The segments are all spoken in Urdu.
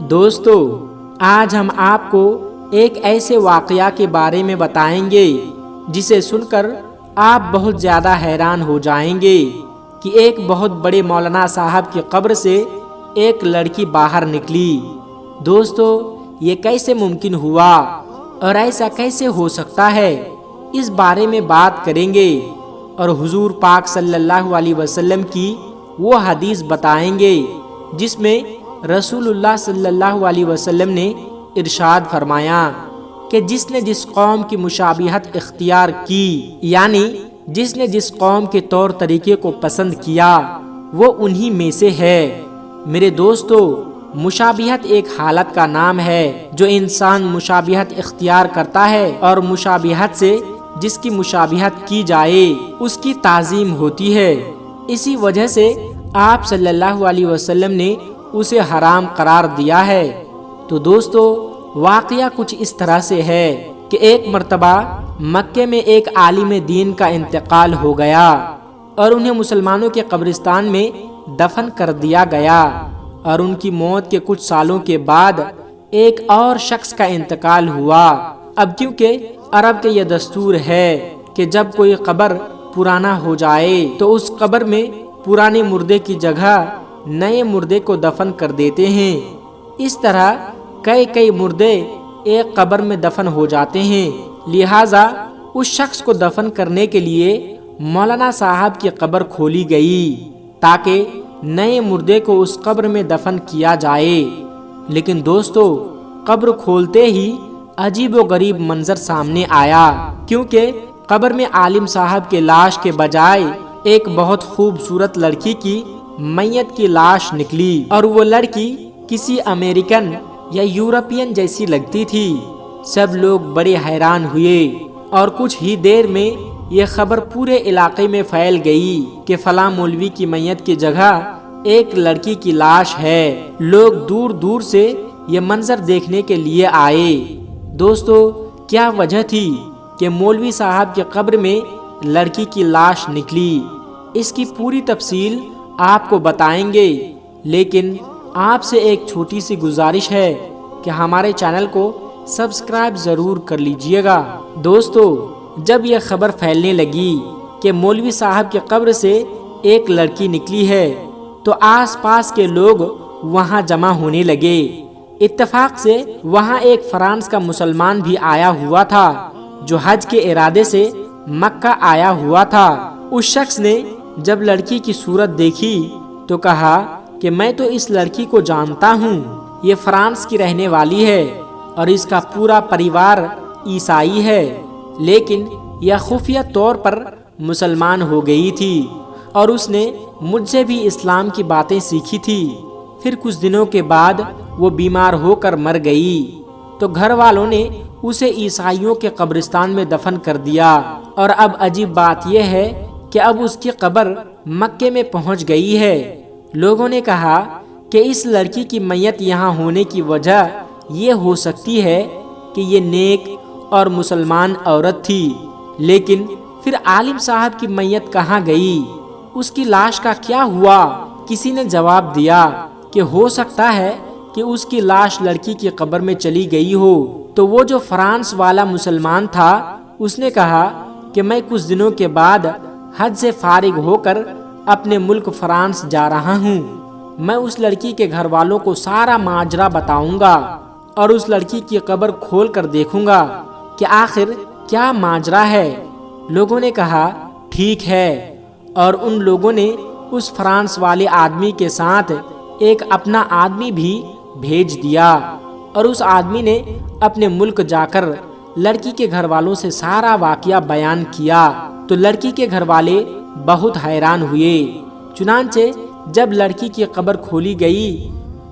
دوستو، آج ہم آپ کو ایک ایسے واقعہ کے بارے میں بتائیں گے جسے سن کر آپ بہت زیادہ حیران ہو جائیں گے کہ ایک بہت بڑے مولانا صاحب کی قبر سے ایک لڑکی باہر نکلی۔ دوستو، یہ کیسے ممکن ہوا اور ایسا کیسے ہو سکتا ہے، اس بارے میں بات کریں گے اور حضور پاک صلی اللہ علیہ وسلم کی وہ حدیث بتائیں گے جس میں رسول اللہ صلی اللہ علیہ وسلم نے ارشاد فرمایا کہ جس نے جس قوم کی مشابہت اختیار کی، یعنی جس نے جس قوم کے طور طریقے کو پسند کیا، وہ انہی میں سے ہے۔ میرے دوستو، مشابہت ایک حالت کا نام ہے جو انسان مشابہت اختیار کرتا ہے، اور مشابہت سے جس کی مشابہت کی جائے اس کی تعظیم ہوتی ہے۔ اسی وجہ سے آپ صلی اللہ علیہ وسلم نے اسے حرام قرار دیا ہے۔ تو دوستو، واقعہ کچھ اس طرح سے ہے کہ ایک مرتبہ مکے میں ایک عالم دین کا انتقال ہو گیا اور انہیں مسلمانوں کے قبرستان میں دفن کر دیا گیا، اور ان کی موت کے کچھ سالوں کے بعد ایک اور شخص کا انتقال ہوا۔ اب کیونکہ عرب کے یہ دستور ہے کہ جب کوئی قبر پرانا ہو جائے تو اس قبر میں پرانے مردے کی جگہ نئے مردے کو دفن کر دیتے ہیں۔ اس طرح کئی مردے ایک قبر میں دفن ہو جاتے ہیں، لہٰذا اس شخص کو دفن کرنے کے لیے مولانا صاحب کی قبر کھولی گئی تاکہ نئے مردے کو اس قبر میں دفن کیا جائے۔ لیکن دوستو، قبر کھولتے ہی عجیب و غریب منظر سامنے آیا، کیونکہ قبر میں عالم صاحب کے لاش کے بجائے ایک بہت خوبصورت لڑکی کی میت کی لاش نکلی، اور وہ لڑکی کسی امریکن یا یورپین جیسی لگتی تھی۔ سب لوگ بڑے حیران ہوئے، اور کچھ ہی دیر میں یہ خبر پورے علاقے میں پھیل گئی کہ فلاں مولوی کی میت کی جگہ ایک لڑکی کی لاش ہے۔ لوگ دور دور سے یہ منظر دیکھنے کے لیے آئے۔ دوستو، کیا وجہ تھی کہ مولوی صاحب کی قبر میں لڑکی کی لاش نکلی؟ اس کی پوری تفصیل آپ کو بتائیں گے، لیکن آپ سے ایک چھوٹی سی گزارش ہے کہ ہمارے چینل کو سبسکرائب ضرور کر لیجئے گا۔ دوستو، جب یہ خبر پھیلنے لگی کہ مولوی صاحب کی قبر سے ایک لڑکی نکلی ہے تو آس پاس کے لوگ وہاں جمع ہونے لگے۔ اتفاق سے وہاں ایک فرانس کا مسلمان بھی آیا ہوا تھا جو حج کے ارادے سے مکہ آیا ہوا تھا۔ اس شخص نے جب لڑکی کی صورت دیکھی تو کہا کہ میں تو اس لڑکی کو جانتا ہوں، یہ فرانس کی رہنے والی ہے اور اس کا پورا پریوار عیسائی ہے، لیکن یہ خفیہ طور پر مسلمان ہو گئی تھی اور اس نے مجھ سے بھی اسلام کی باتیں سیکھی تھی۔ پھر کچھ دنوں کے بعد وہ بیمار ہو کر مر گئی تو گھر والوں نے اسے عیسائیوں کے قبرستان میں دفن کر دیا، اور اب عجیب بات یہ ہے کہ اب اس کی قبر مکے میں پہنچ گئی ہے۔ لوگوں نے کہا کہ اس لڑکی کی میت یہاں ہونے کی وجہ یہ ہو سکتی ہے کہ یہ نیک اور مسلمان عورت تھی، لیکن پھر عالم صاحب کی میت کہاں گئی؟ اس کی لاش کا کیا ہوا؟ کسی نے جواب دیا کہ ہو سکتا ہے کہ اس کی لاش لڑکی کی قبر میں چلی گئی ہو۔ تو وہ جو فرانس والا مسلمان تھا اس نے کہا کہ میں کچھ دنوں کے بعد حج سے فارغ ہو کر اپنے ملک فرانس جا رہا ہوں، میں اس لڑکی کے گھر والوں کو سارا ماجرا بتاؤں گا اور اس لڑکی کی قبر کھول کر دیکھوں گا کہ آخر کیا ماجرا ہے۔ لوگوں نے کہا ٹھیک ہے، اور ان لوگوں نے اس فرانس والے آدمی کے ساتھ ایک اپنا آدمی بھی بھیج دیا، اور اس آدمی نے اپنے ملک جا کر لڑکی کے گھر والوں سے سارا واقعہ بیان کیا۔ تو لڑکی کے گھر والے بہت حیران ہوئے۔ چنانچہ جب لڑکی کی قبر کھولی گئی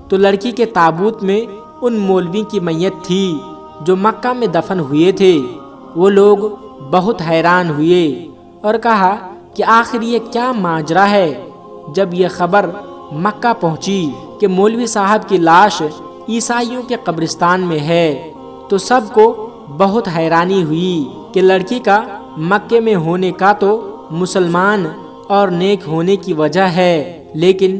تو لڑکی کے تابوت میں ان مولوی کی میت تھی جو مکہ میں دفن ہوئے تھے۔ وہ لوگ بہت حیران ہوئے اور کہا کہ آخر یہ کیا ماجرا ہے۔ جب یہ خبر مکہ پہنچی کہ مولوی صاحب کی لاش عیسائیوں کے قبرستان میں ہے تو سب کو بہت حیرانی ہوئی کہ لڑکی کا مکے میں ہونے کا تو مسلمان اور نیک ہونے کی وجہ ہے، لیکن